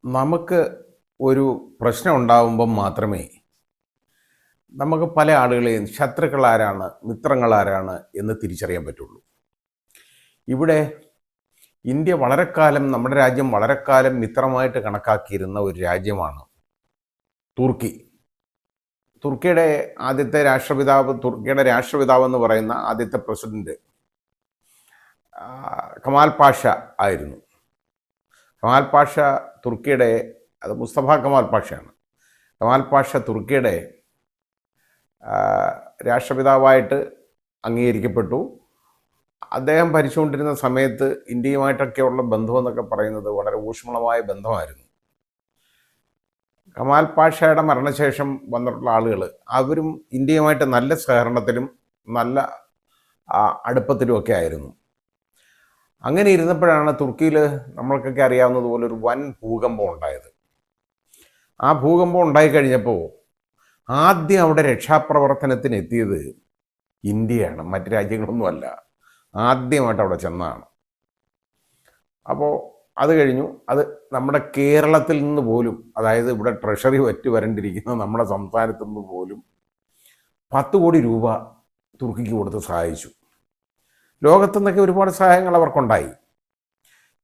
നമുക്ക് ഒരു പ്രശ്നം ഉണ്ടാകുമ്പം മാത്രമേ നമുക്ക് പല ആളുകളെയും ശത്രുക്കളാരാണ് മിത്രങ്ങളാരാണ് എന്ന് തിരിച്ചറിയാൻ പറ്റുള്ളൂ. ഇവിടെ ഇന്ത്യ വളരെക്കാലം നമ്മുടെ രാജ്യം വളരെക്കാലം മിത്രമായിട്ട് കണക്കാക്കിയിരുന്ന ഒരു രാജ്യമാണ് തുർക്കി. തുർക്കിയുടെ ആദ്യത്തെ രാഷ്ട്രപിതാവ് തുർക്കിയുടെ രാഷ്ട്രപിതാവ് എന്ന് പറയുന്ന ആദ്യത്തെ പ്രസിഡന്റ് കമാൽ പാഷ ആയിരുന്നു. കമാൽ പാഷ തുർക്കിയുടെ അത് മുസ്തഫ കമാൽ പാഷയാണ്. കമാൽ പാഷ തുർക്കിയുടെ രാഷ്ട്രപിതാവായിട്ട് അംഗീകരിക്കപ്പെട്ടു. അദ്ദേഹം ഭരിച്ചുകൊണ്ടിരുന്ന സമയത്ത് ഇന്ത്യയുമായിട്ടൊക്കെയുള്ള ബന്ധമെന്നൊക്കെ പറയുന്നത് വളരെ ഊഷ്മളമായ ബന്ധമായിരുന്നു. കമാൽ പാഷയുടെ മരണശേഷം വന്നിട്ടുള്ള ആളുകൾ അവരും ഇന്ത്യയുമായിട്ട് നല്ല സഹകരണത്തിലും നല്ല അടുപ്പത്തിലുമൊക്കെ ആയിരുന്നു. അങ്ങനെ ഇരുന്നപ്പോഴാണ് തുർക്കിയിൽ നമ്മൾക്കൊക്കെ അറിയാവുന്നതുപോലെ ഒരു വൻ ഭൂകമ്പം ഉണ്ടായത്. ആ ഭൂകമ്പം ഉണ്ടായിക്കഴിഞ്ഞപ്പോൾ ആദ്യം അവിടെ രക്ഷാപ്രവർത്തനത്തിന് എത്തിയത് ഇന്ത്യയാണ്, മറ്റ് രാജ്യങ്ങളൊന്നുമല്ല. ആദ്യമായിട്ട് അവിടെ ചെന്നതാണ്. അപ്പോൾ അത് കഴിഞ്ഞു. അത് നമ്മുടെ കേരളത്തിൽ നിന്ന് പോലും, അതായത് ഇവിടെ ട്രഷറി വറ്റി വരണ്ടിരിക്കുന്ന നമ്മുടെ സംസ്ഥാനത്തു നിന്ന് പോലും 10 കോടി രൂപ തുർക്കിക്ക് കൊടുത്ത് സഹായിച്ചു. ലോകത്തു നിന്നൊക്കെ ഒരുപാട് സഹായങ്ങൾ അവർക്കുണ്ടായി.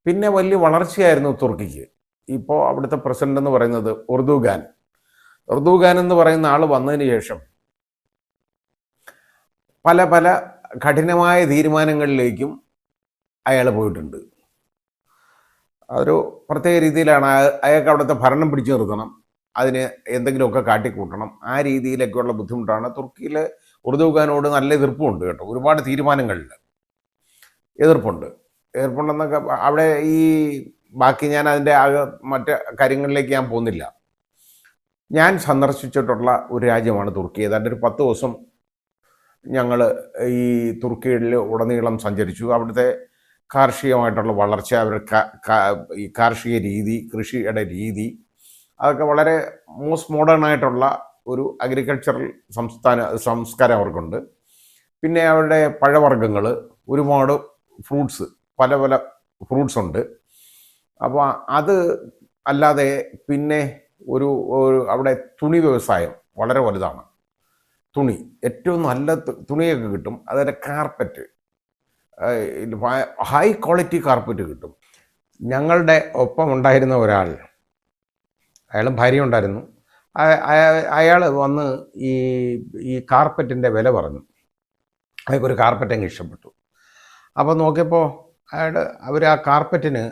പിന്നെ വലിയ വളർച്ചയായിരുന്നു തുർക്കിക്ക്. ഇപ്പോൾ അവിടുത്തെ പ്രസിഡന്റ് എന്ന് പറയുന്നത് എർദോഗാൻ എന്ന് പറയുന്ന ആൾ വന്നതിന് ശേഷം പല പല കഠിനമായ തീരുമാനങ്ങളിലേക്കും അയാൾ പോയിട്ടുണ്ട്. അതൊരു പ്രത്യേക രീതിയിലാണ്. അയാൾക്ക് അവിടുത്തെ ഭരണം പിടിച്ചു നിർത്തണം, അതിന് എന്തെങ്കിലുമൊക്കെ കാട്ടിക്കൂട്ടണം, ആ രീതിയിലൊക്കെയുള്ള ബുദ്ധിമുട്ടാണ്. തുർക്കിയിൽ എർദോഗാനോട് നല്ല എതിർപ്പുണ്ട് കേട്ടോ. ഒരുപാട് തീരുമാനങ്ങളിൽ എതിർപ്പുണ്ടെന്നൊക്കെ അവിടെ ഈ ബാക്കി ഞാൻ അതിൻ്റെ മറ്റ് കാര്യങ്ങളിലേക്ക് ഞാൻ പോകുന്നില്ല. ഞാൻ സന്ദർശിച്ചിട്ടുള്ള ഒരു രാജ്യമാണ് തുർക്കി. ഏതാണ്ട് ഒരു 10 ദിവസം ഞങ്ങൾ ഈ തുർക്കിയിൽ ഉടനീളം സഞ്ചരിച്ചു. അവിടുത്തെ കാർഷികമായിട്ടുള്ള വളർച്ച, അവരുടെ ഈ കാർഷിക രീതി, കൃഷിയുടെ രീതി, അതൊക്കെ വളരെ മോസ്റ്റ് മോഡേൺ ആയിട്ടുള്ള ഒരു അഗ്രികൾച്ചറൽ സംസ്കാരം അവർക്കുണ്ട്. പിന്നെ അവരുടെ പഴവർഗ്ഗങ്ങൾ, ഒരുപാട് ഫ്രൂട്ട്സ്, പല പല ഫ്രൂട്ട്സ് ഉണ്ട്. അപ്പോൾ അത് അല്ലാതെ പിന്നെ ഒരു അവിടെ തുണി വ്യവസായം വളരെ വലുതാണ്. തുണി, ഏറ്റവും നല്ല തുണിയൊക്കെ കിട്ടും. അതുപോലെ കാർപ്പറ്റ്, ഹൈ ക്വാളിറ്റി കാർപ്പറ്റ് കിട്ടും. ഞങ്ങളുടെ ഒപ്പം ഉണ്ടായിരുന്ന ഒരാൾ, അയാളും ഭാര്യ ഉണ്ടായിരുന്നു. അയാൾ വന്ന് ഈ കാർപ്പറ്റിൻ്റെ വില പറഞ്ഞു. അയാൾക്കൊരു കാർപ്പറ്റ് അങ്ങ് ഇഷ്ടപ്പെട്ടു. അപ്പോൾ നോക്കിയപ്പോൾ അവർ ആ കാർപ്പറ്റിന്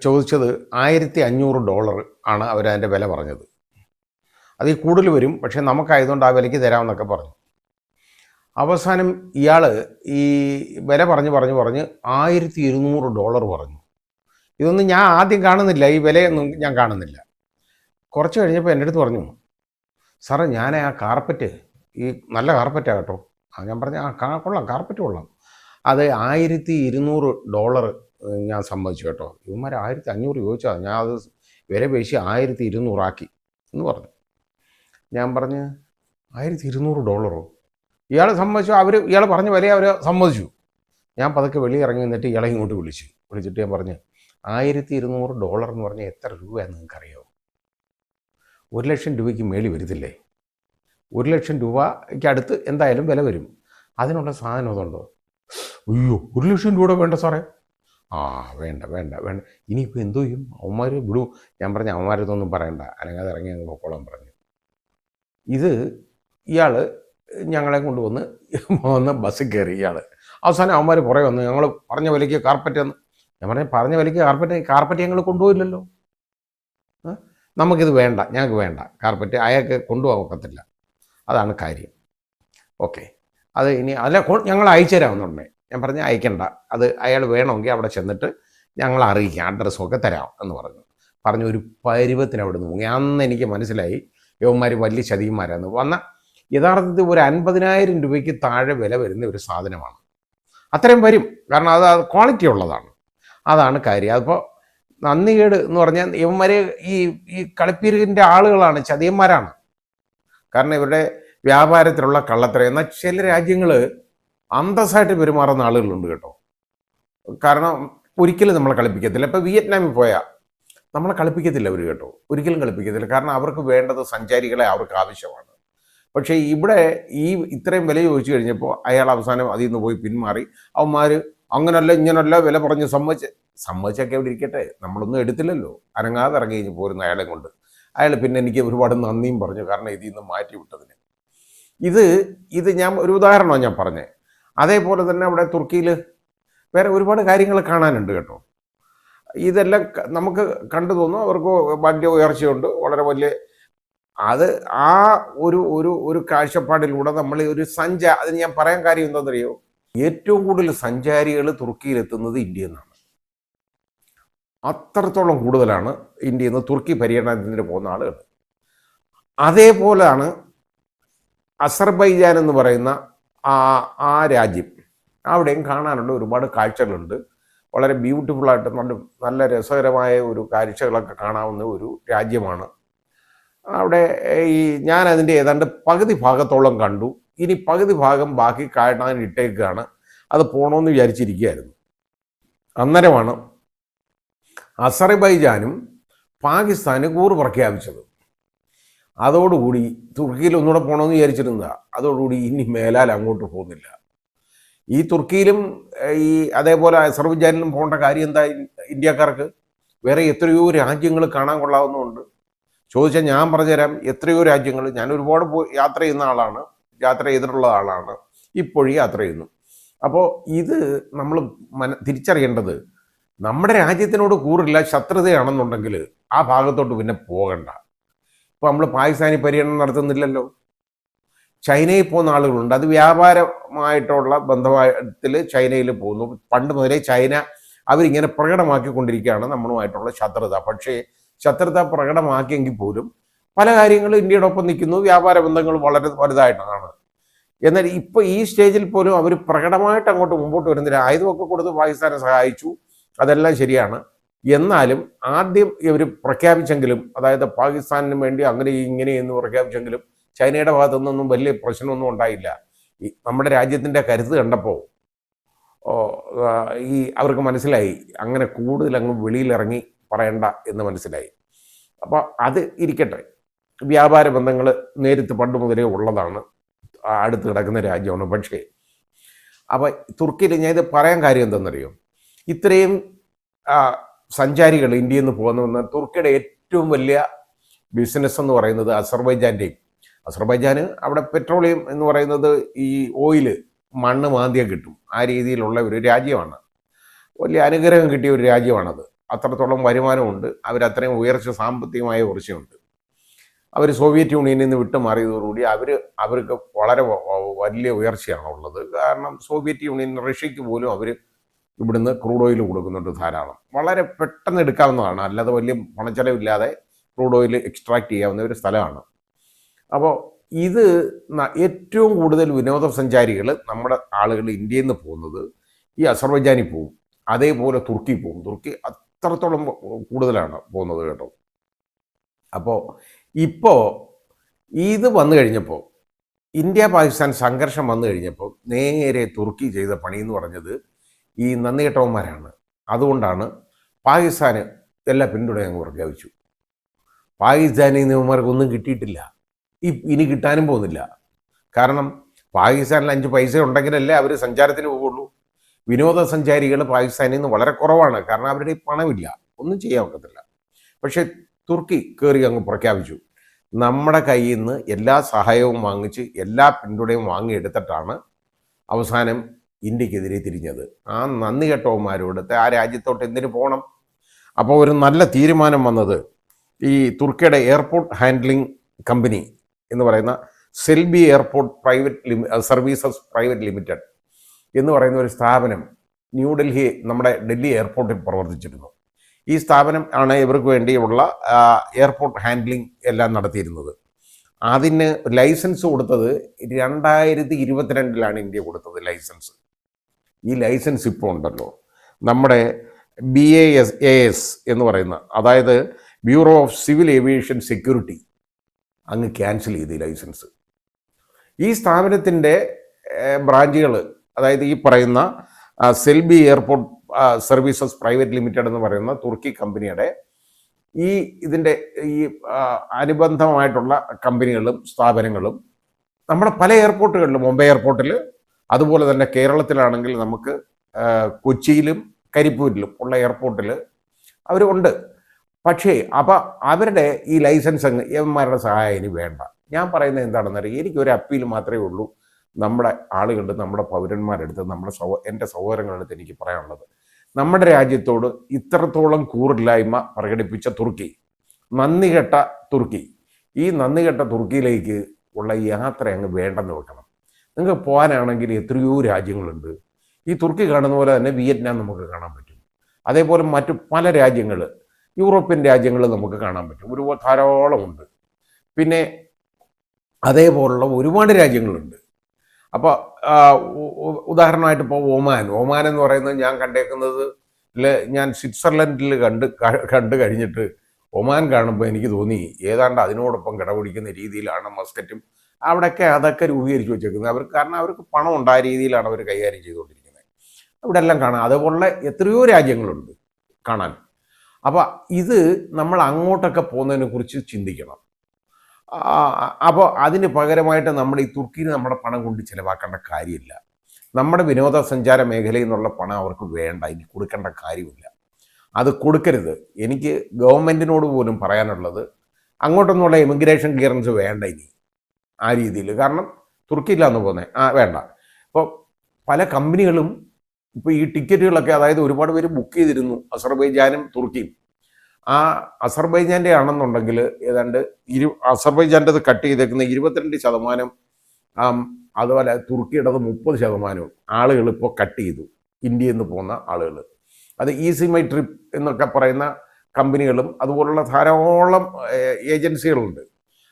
ചോദിച്ചത് $1500 ആണ് അവരതിൻ്റെ വില പറഞ്ഞത്. അതിൽ കൂടുതൽ വരും, പക്ഷേ നമുക്കായതുകൊണ്ട് ആ വിലയ്ക്ക് തരാമെന്നൊക്കെ പറഞ്ഞു. അവസാനം ഇയാൾ ഈ വില പറഞ്ഞ് $1200 പറഞ്ഞു. ഇതൊന്നും ഞാൻ ആദ്യം കാണുന്നില്ല, ഈ വിലയൊന്നും ഞാൻ കാണുന്നില്ല. കുറച്ച് കഴിഞ്ഞപ്പോൾ എൻ്റെ അടുത്ത് പറഞ്ഞു, സാറേ ഞാൻ ആ കാർപ്പറ്റ്, ഈ നല്ല കാർപ്പറ്റാണ് കേട്ടോ. ഞാൻ പറഞ്ഞു, കൊള്ളാം, കാർപ്പറ്റ് കൊള്ളാം. അത് $1200 ഞാൻ സമ്മതിച്ചു കേട്ടോ. ഇവന്മാർ 1500 ചോദിച്ചാൽ ഞാൻ അത് വില പേശി 1200 ആക്കി എന്ന് പറഞ്ഞു. ഞാൻ പറഞ്ഞ് $1200 ഇയാൾ സമ്മതിച്ചു. ഇയാൾ പറഞ്ഞ വില അവർ സമ്മതിച്ചു. ഞാൻ പതുക്കെ വെളിയിൽ ഇറങ്ങി നിന്നിട്ട് ഇയാളെ ഇങ്ങോട്ട് വിളിച്ചിട്ട് ഞാൻ പറഞ്ഞു, $1200 എന്ന് പറഞ്ഞാൽ എത്ര രൂപയാണെന്ന് നിങ്ങൾക്കറിയാമോ? 1,00,000 രൂപയ്ക്ക് മേളി വരത്തില്ലേ? 1,00,000 രൂപയ്ക്ക് അടുത്ത് എന്തായാലും വില വരും. അതിനുള്ള സാധനം അതുണ്ടോ? അയ്യോ, 1,00,000 രൂപ വേണ്ട സാറേ. വേണ്ട, ഇനിയിപ്പോൾ എന്തോ ചെയ്യും? അവന്മാർ വിടും. ഞാൻ പറഞ്ഞു, അവന്മാരതൊന്നും പറയണ്ട, അനങ്ങാതെ ഇറങ്ങി അങ്ങ് പൊക്കോളാൻ പറഞ്ഞു. ഇത് ഇയാൾ ഞങ്ങളെ കൊണ്ടുവന്ന് ബസ്സിൽ കയറി. അവസാനം അവന്മാർ പുറകെ വന്നു, ഞങ്ങൾ പറഞ്ഞ വിലയ്ക്ക് കാർപ്പറ്റ് എന്ന്. ഞാൻ പറഞ്ഞു, പറഞ്ഞ വിലയ്ക്ക് കാർപ്പറ്റ് ഞങ്ങൾ കൊണ്ടുപോയില്ലല്ലോ. നമുക്കിത് വേണ്ട, ഞങ്ങൾക്ക് വേണ്ട കാർപ്പറ്റ്. അയാൾക്ക് കൊണ്ടുപോകാൻ ഒക്കത്തില്ല, അതാണ് കാര്യം. ഓക്കെ, അത് ഇനി അല്ല, ഞങ്ങൾ അയച്ചു തരാമെന്നുണ്ടേ. ഞാൻ പറഞ്ഞ് അയക്കണ്ട, അത് അയാൾ വേണമെങ്കിൽ അവിടെ ചെന്നിട്ട് ഞങ്ങൾ അറിയിക്കാം, അഡ്രസ്സൊക്കെ തരാം എന്ന് പറഞ്ഞു. ഒരു പരുവത്തിന് അവിടെ നിന്ന് മുങ്ങി. അന്ന് എനിക്ക് മനസ്സിലായി യവന്മാർ വലിയ ചതിയന്മാരാന്ന്. യഥാർത്ഥത്തിൽ ഒരു 50,000 രൂപയ്ക്ക് താഴെ വില വരുന്ന ഒരു സാധനമാണ്. അത്രയും വരും, കാരണം അത് ക്വാളിറ്റി ഉള്ളതാണ്. അതാണ് കാര്യം. അതിപ്പോൾ നന്ദികേട് എന്ന് പറഞ്ഞാൽ ഇവന്മാർ ഈ കളിപ്പീരിൻ്റെ ആളുകളാണ്, ചതിയന്മാരാണ്. കാരണം ഇവരുടെ വ്യാപാരത്തിലുള്ള കള്ളത്തരം. എന്നാൽ ചില രാജ്യങ്ങൾ അന്തസ്സായിട്ട് പെരുമാറുന്ന ആളുകളുണ്ട് കേട്ടോ. കാരണം ഒരിക്കലും നമ്മളെ കളിപ്പിക്കത്തില്ല. ഇപ്പോൾ വിയറ്റ്നാമിൽ പോയാൽ നമ്മളെ കളിപ്പിക്കത്തില്ല അവർ കേട്ടോ, ഒരിക്കലും കളിപ്പിക്കത്തില്ല. കാരണം അവർക്ക് വേണ്ടത് സഞ്ചാരികളെ അവർക്ക് ആവശ്യമാണ്. പക്ഷേ ഇവിടെ ഈ ഇത്രയും വില ചോദിച്ചു കഴിഞ്ഞപ്പോൾ അയാൾ അവസാനം അതിൽ നിന്ന് പോയി പിന്മാറി. അവന്മാർ അങ്ങനല്ല ഇങ്ങനല്ല വില പറഞ്ഞ് സമ്മതിച്ചൊക്കെ അവിടെ ഇരിക്കട്ടെ, നമ്മളൊന്നും എടുത്തില്ലല്ലോ, അനങ്ങാതെ ഇറങ്ങി കഴിഞ്ഞ് പോരുന്ന അയാളെ കൊണ്ട്. അയാൾ പിന്നെ എനിക്ക് ഒരുപാട് നന്ദിയും പറഞ്ഞു, കാരണം ഇതിൽ നിന്ന് മാറ്റി വിട്ടതിന്. ഇത് ഞാൻ ഒരു ഉദാഹരണമാണ് ഞാൻ പറഞ്ഞത്. അതേപോലെ തന്നെ അവിടെ തുർക്കിയിൽ വേറെ ഒരുപാട് കാര്യങ്ങൾ കാണാനുണ്ട് കേട്ടോ. ഇതെല്ലാം നമുക്ക് കണ്ടു തോന്നും അവർക്ക് വലിയ ഉയർച്ചയുണ്ട്, വളരെ വലിയ അത് ആ ഒരു ഒരു ഒരു കാഴ്ചപ്പാടിലൂടെ നമ്മൾ ഒരു അതിന് ഞാൻ പറയാൻ കാര്യം എന്താണെന്നറിയോ, ഏറ്റവും കൂടുതൽ സഞ്ചാരികൾ തുർക്കിയിലെത്തുന്നത് ഇന്ത്യയിൽ നിന്നാണ്. അത്രത്തോളം കൂടുതലാണ് ഇന്ത്യയിൽ നിന്ന് തുർക്കി പര്യടനത്തിന് പോകുന്ന ആളുകൾ. അതേപോലെയാണ് അസർബൈജാൻ എന്ന് പറയുന്ന ആ രാജ്യം. അവിടെയും കാണാനുള്ള ഒരുപാട് കാഴ്ചകളുണ്ട്. വളരെ ബ്യൂട്ടിഫുള്ളായിട്ട് നല്ല രസകരമായ ഒരു കാഴ്ചകളൊക്കെ കാണാവുന്ന ഒരു രാജ്യമാണ്. അവിടെ ഞാൻ അതിൻ്റെ ഏതാണ്ട് പകുതി ഭാഗത്തോളം കണ്ടു. ഇനി പകുതി ഭാഗം ബാക്കി കാണാൻ ഇട്ടേക്കാണ്. അത് പോകണമെന്ന് വിചാരിച്ചിരിക്കുകയായിരുന്നു. അന്നേരമാണ് അസർബൈജാനും പാകിസ്ഥാനും കൂറ് പ്രഖ്യാപിച്ചത്. അതോടുകൂടി തുർക്കിയിൽ ഒന്നുകൂടെ പോകണമെന്ന് വിചാരിച്ചിരുന്നതാണ്. അതോടുകൂടി ഇനി മേലാൽ അങ്ങോട്ട് പോകുന്നില്ല. ഈ തുർക്കിയിലും അതേപോലെ അസർബൈജാനിലും പോകേണ്ട കാര്യം എന്താ? ഇന്ത്യക്കാർക്ക് വേറെ എത്രയോ രാജ്യങ്ങൾ കാണാൻ കൊള്ളാവുന്നതുണ്ട്. ചോദിച്ചാൽ ഞാൻ പറഞ്ഞുതരാം എത്രയോ രാജ്യങ്ങൾ. ഞാൻ ഒരുപാട് യാത്ര ചെയ്യുന്ന ആളാണ്, യാത്ര ചെയ്തിട്ടുള്ള ആളാണ്, ഇപ്പോഴും യാത്ര ചെയ്യുന്നു. അപ്പോൾ ഇത് നമ്മൾ തിരിച്ചറിയേണ്ടത്, നമ്മുടെ രാജ്യത്തിനോട് കൂറില്ല ശത്രുതയാണെന്നുണ്ടെങ്കിൽ ആ ഭാഗത്തോട്ട് പിന്നെ പോകണ്ട. ഇപ്പോൾ നമ്മൾ പാകിസ്ഥാനി പര്യടനം നടത്തുന്നില്ലല്ലോ. ചൈനയിൽ പോകുന്ന ആളുകളുണ്ട്, അത് വ്യാപാരമായിട്ടുള്ള ബന്ധത്തിൽ ചൈനയിൽ പോകുന്നു. പണ്ട് മുതലേ ചൈന അവരിങ്ങനെ പ്രകടമാക്കിക്കൊണ്ടിരിക്കുകയാണ് നമ്മളുമായിട്ടുള്ള ശത്രുത. പക്ഷേ ശത്രുത പ്രകടമാക്കിയെങ്കിൽ പോലും പല കാര്യങ്ങളും ഇന്ത്യയുടെ ഒപ്പം നിൽക്കുന്നു, വ്യാപാര ബന്ധങ്ങൾ വളരെ വലുതായിട്ടാണ്. എന്നാൽ ഇപ്പോൾ ഈ സ്റ്റേജിൽ പോലും അവർ പ്രകടമായിട്ട് അങ്ങോട്ട് മുമ്പോട്ട് വരുന്നില്ല. ആയുധമൊക്കെ കൊടുത്ത് പാകിസ്ഥാനെ സഹായിച്ചു, അതെല്ലാം ശരിയാണ്. എന്നാലും ആദ്യം ഇവർ പ്രഖ്യാപിച്ചെങ്കിലും, അതായത് പാകിസ്ഥാനിന് വേണ്ടി അങ്ങനെ ഇങ്ങനെ എന്ന് പ്രഖ്യാപിച്ചെങ്കിലും ചൈനയുടെ ഭാഗത്തുനിന്നൊന്നും വലിയ പ്രശ്നമൊന്നും ഉണ്ടായില്ല. നമ്മുടെ രാജ്യത്തിൻ്റെ കരുത്ത് കണ്ടപ്പോൾ അവർക്ക് മനസ്സിലായി അങ്ങനെ കൂടുതൽ അങ്ങ് വെളിയിലിറങ്ങി പറയണ്ട എന്ന് മനസ്സിലായി. അപ്പോൾ അത് ഇരിക്കട്ടെ, വ്യാപാര ബന്ധങ്ങൾ നേരിട്ട് പണ്ട് മുതലേ ഉള്ളതാണ്, അടുത്ത് കിടക്കുന്ന രാജ്യമാണ്. പക്ഷേ അപ്പോൾ തുർക്കിയിൽ ഞാൻ ഇത് പറയാൻ കാര്യം എന്താണെന്നറിയോ, ഇത്രയും സഞ്ചാരികൾ ഇന്ത്യയിൽ നിന്ന് പോകുന്ന തുർക്കിയുടെ ഏറ്റവും വലിയ ബിസിനസ് എന്ന് പറയുന്നത് അസർബൈജാന് അവിടെ പെട്രോളിയം എന്ന് പറയുന്നത് ഈ ഓയില് മണ്ണ് മാന്തിയ കിട്ടും, ആ രീതിയിലുള്ള ഒരു രാജ്യമാണ്. വലിയ അനുഗ്രഹം കിട്ടിയ ഒരു രാജ്യമാണത്. അത്രത്തോളം വരുമാനമുണ്ട്, അവരത്രയും ഉയർച്ച സാമ്പത്തികമായ ഉയർച്ചയുണ്ട്. അവർ സോവിയറ്റ് യൂണിയനിൽ നിന്ന് വിട്ടുമാറിയതോടുകൂടി അവർക്ക് വളരെ വലിയ ഉയർച്ചയാണ് ഉള്ളത്. കാരണം സോവിയറ്റ് യൂണിയൻ, റഷ്യക്ക് പോലും അവർ ഇവിടുന്ന് ക്രൂഡ് ഓയിൽ കൊടുക്കുന്നുണ്ട് ധാരാളം. വളരെ പെട്ടെന്ന് എടുക്കാവുന്നതാണ്, അല്ലാതെ വലിയ പണച്ചെലവില്ലാതെ ക്രൂഡ് ഓയിൽ എക്സ്ട്രാക്ട് ചെയ്യാവുന്ന ഒരു സ്ഥലമാണ്. അപ്പോൾ ഇത് ഏറ്റവും കൂടുതൽ വിനോദസഞ്ചാരികൾ നമ്മുടെ ആളുകൾ ഇന്ത്യയിൽ നിന്ന് പോകുന്നത് ഈ അസർബൈജാനിൽ പോകും, അതേപോലെ തുർക്കി പോകും. തുർക്കി അത്രത്തോളം കൂടുതലാണ് പോകുന്നത് കേട്ടോ. അപ്പോൾ ഇപ്പോൾ ഇത് വന്നു കഴിഞ്ഞപ്പോൾ, ഇന്ത്യ പാകിസ്ഥാൻ സംഘർഷം വന്നു കഴിഞ്ഞപ്പോൾ നേരെ തുർക്കി ചെയ്ത പണി എന്ന് പറഞ്ഞത് ഈ നന്ദികെട്ടവന്മാരാണ്. അതുകൊണ്ടാണ് പാകിസ്ഥാന് എല്ലാ പിന്തുണയും അങ്ങ് പ്രഖ്യാപിച്ചു. പാകിസ്ഥാനിൽ നിന്നവന്മാർക്കൊന്നും കിട്ടിയിട്ടില്ല, ഇനി കിട്ടാനും പോകുന്നില്ല. കാരണം പാകിസ്ഥാനിൽ 5 പൈസ ഉണ്ടെങ്കിലല്ലേ അവർ സഞ്ചാരത്തിന് പോവുള്ളൂ. വിനോദസഞ്ചാരികൾ പാകിസ്ഥാനിൽ നിന്ന് വളരെ കുറവാണ്, കാരണം അവരുടെ പണമില്ല, ഒന്നും ചെയ്യാൻ ഒക്കത്തില്ല. പക്ഷേ തുർക്കി കയറി അങ്ങ് പ്രഖ്യാപിച്ചു, നമ്മുടെ കയ്യിൽ നിന്ന് എല്ലാ സഹായവും വാങ്ങിച്ച് എല്ലാ പിന്തുണയും വാങ്ങിയെടുത്തിട്ടാണ് അവസാനം ഇന്ത്യക്കെതിരെ തിരിഞ്ഞത്. ആ നന്ദി കെട്ടവന്മാരോടത്തെ ആ രാജ്യത്തോട്ട് എന്തിനു പോകണം? അപ്പോൾ ഒരു നല്ല തീരുമാനം വന്നത് ഈ തുർക്കിയുടെ എയർപോർട്ട് ഹാൻഡ്ലിംഗ് കമ്പനി എന്ന് പറയുന്ന Selby airport services private limited എന്ന് പറയുന്ന ഒരു സ്ഥാപനം നമ്മുടെ ഡൽഹി എയർപോർട്ടിൽ പ്രവർത്തിച്ചിരുന്നു. ഈ സ്ഥാപനം ആണ് ഇവർക്ക് വേണ്ടിയുള്ള എയർപോർട്ട് ഹാൻഡ്ലിംഗ് എല്ലാം നടത്തിയിരുന്നത്. അതിന് ലൈസൻസ് കൊടുത്തത് 2022 ഇന്ത്യ കൊടുത്തത് ലൈസൻസ്. ഈ ലൈസൻസ് ഇപ്പോൾ ഉണ്ടല്ലോ, നമ്മുടെ BAS എന്ന് പറയുന്ന, അതായത് bureau of civil aviation security, അങ്ങ് ക്യാൻസൽ ചെയ്ത് ഈ ലൈസൻസ്. ഈ സ്ഥാപനത്തിൻ്റെ ബ്രാഞ്ചുകൾ, അതായത് ഈ പറയുന്ന Selby airport services private limited എന്ന് പറയുന്ന തുർക്കി കമ്പനിയുടെ ഈ ഇതിൻ്റെ ഈ അനുബന്ധമായിട്ടുള്ള കമ്പനികളും സ്ഥാപനങ്ങളും നമ്മുടെ പല എയർപോർട്ടുകളിലും, മുംബൈ എയർപോർട്ടിൽ, അതുപോലെ തന്നെ കേരളത്തിലാണെങ്കിൽ നമുക്ക് കൊച്ചിയിലും കരിപ്പൂരിലും ഉള്ള എയർപോർട്ടിൽ അവരുണ്ട്. പക്ഷേ അപ്പം അവരുടെ ഈ ലൈസൻസ് ഇവന്മാരുടെ സഹായം ഇനി വേണ്ട. ഞാൻ പറയുന്നത് എന്താണെന്നറിയാം, എനിക്കൊരു അപ്പീൽ മാത്രമേ ഉള്ളൂ നമ്മുടെ ആളുകളുടെ, നമ്മുടെ പൗരന്മാരെടുത്ത്, എൻ്റെ സഹോദരങ്ങളെടുത്ത് എനിക്ക് പറയാനുള്ളത്. നമ്മുടെ രാജ്യത്തോട് ഇത്രത്തോളം കൂറില്ലായ്മ പ്രകടിപ്പിച്ച തുർക്കി, നന്ദികെട്ട തുർക്കി, ഈ നന്ദികെട്ട തുർക്കിയിലേക്ക് ഉള്ള യാത്ര അങ്ങ് വേണ്ടെന്ന് വെക്കണം. നിങ്ങൾക്ക് പോകാനാണെങ്കിൽ എത്രയോ രാജ്യങ്ങളുണ്ട്. ഈ തുർക്കി കാണുന്ന പോലെ തന്നെ വിയറ്റ്നാം നമുക്ക് കാണാൻ പറ്റും. അതേപോലെ മറ്റു പല രാജ്യങ്ങൾ, യൂറോപ്യൻ രാജ്യങ്ങൾ നമുക്ക് കാണാൻ പറ്റും. ധാരാളമുണ്ട്. പിന്നെ അതേപോലുള്ള ഒരുപാട് രാജ്യങ്ങളുണ്ട്. അപ്പോൾ ഉദാഹരണമായിട്ട് ഇപ്പോൾ ഒമാൻ എന്ന് പറയുന്നത് ഞാൻ കണ്ടേക്കുന്നത്, ഞാൻ സ്വിറ്റ്സർലൻഡിൽ കണ്ടു കഴിഞ്ഞിട്ട് ഒമാൻ കാണുമ്പോൾ എനിക്ക് തോന്നി ഏതാണ്ട് അതിനോടൊപ്പം കിടപിടിക്കുന്ന രീതിയിലാണ് മസ്കറ്റും അവിടെയൊക്കെ അതൊക്കെ രൂപീകരിച്ച് വെച്ചേക്കുന്നത്. കാരണം അവർക്ക് പണം ഉണ്ടായ രീതിയിലാണ് അവർ കൈകാര്യം ചെയ്തുകൊണ്ടിരിക്കുന്നത്. അവിടെ എല്ലാം കാണാം. അതേപോലെ എത്രയോ രാജ്യങ്ങളുണ്ട് കാണാൻ. അപ്പോൾ ഇത് നമ്മൾ അങ്ങോട്ടൊക്കെ പോകുന്നതിനെ കുറിച്ച് ചിന്തിക്കണം. അപ്പോൾ അതിന് പകരമായിട്ട് നമ്മൾ ഈ തുർക്കിയിൽ നമ്മുടെ പണം കൊണ്ട് ചിലവാക്കേണ്ട കാര്യമില്ല. നമ്മുടെ വിനോദസഞ്ചാര മേഖലയിൽ നിന്നുള്ള പണം അവർക്ക് വേണ്ട, ഇനി കൊടുക്കേണ്ട കാര്യമില്ല. അത് കൊടുക്കരുത്. എനിക്ക് ഗവൺമെൻറ്റിനോട് പോലും പറയാനുള്ളത്, അങ്ങോട്ടൊന്നുള്ള ഇമിഗ്രേഷൻ ക്ലിയറൻസ് വേണ്ട ഇനി ആ രീതിയിൽ. കാരണം തുർക്കിയില്ലാന്ന് പോകുന്നത് വേണ്ട. ഇപ്പോൾ പല കമ്പനികളും ഇപ്പോൾ ഈ ടിക്കറ്റുകളൊക്കെ, അതായത് ഒരുപാട് പേര് ബുക്ക് ചെയ്തിരുന്നു, അസർബൈജാനും തുർക്കിയും. ആ അസർബൈജാൻ്റെ ആണെന്നുണ്ടെങ്കിൽ ഏതാണ്ട് അസർബൈജാൻ്റെത് കട്ട് ചെയ്തേക്കുന്ന 22%, അതുപോലെ തുർക്കിയുടേത് 30% ആളുകൾ ഇപ്പോൾ കട്ട് ചെയ്തു, ഇന്ത്യയിൽ നിന്ന് പോകുന്ന ആളുകൾ. അത് ഈസി മൈ ട്രിപ്പ് എന്നൊക്കെ പറയുന്ന കമ്പനികളും അതുപോലുള്ള ധാരാളം ഏജൻസികളുണ്ട്.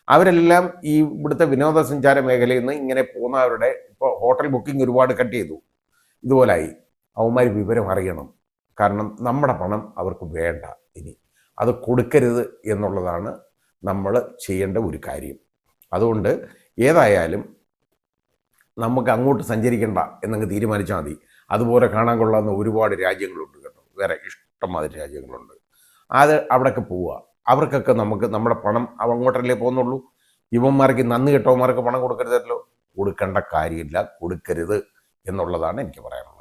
അവരെല്ലാം ഈ ഇവിടുത്തെ വിനോദസഞ്ചാര മേഖലയിൽ നിന്ന് ഇങ്ങനെ പോകുന്നവരുടെ ഇപ്പോൾ ഹോട്ടൽ ബുക്കിംഗ് ഒരുപാട് കട്ട് ചെയ്തു. ഇതുപോലായി. അവന്മാർ വിവരം അറിയണം. കാരണം നമ്മുടെ പണം അവർക്ക് വേണ്ട ഇനി. അത് കൊടുക്കരുത് എന്നുള്ളതാണ് നമ്മൾ ചെയ്യേണ്ട ഒരു കാര്യം. അതുകൊണ്ട് ഏതായാലും നമുക്ക് അങ്ങോട്ട് സഞ്ചരിക്കേണ്ട എന്നങ്ങ് തീരുമാനിച്ചാൽ മതി. അതുപോലെ കാണാൻ കൊള്ളാവുന്ന ഒരുപാട് രാജ്യങ്ങളുണ്ട് കേട്ടോ, വേറെ ഇഷ്ടംമാതിരി രാജ്യങ്ങളുണ്ട്. അത് അവിടെയൊക്കെ പോവുക. അവർക്കൊക്കെ നമുക്ക് നമ്മുടെ പണം അങ്ങോട്ടല്ലേ പോകുന്നുള്ളൂ. ഇവന്മാർക്ക്, നന്ദി കെട്ടവന്മാർക്ക് പണം കൊടുക്കരുതല്ലോ. കൊടുക്കേണ്ട കാര്യമില്ല, കൊടുക്കരുത് എന്നുള്ളതാണ് എനിക്ക് പറയാനുള്ളത്.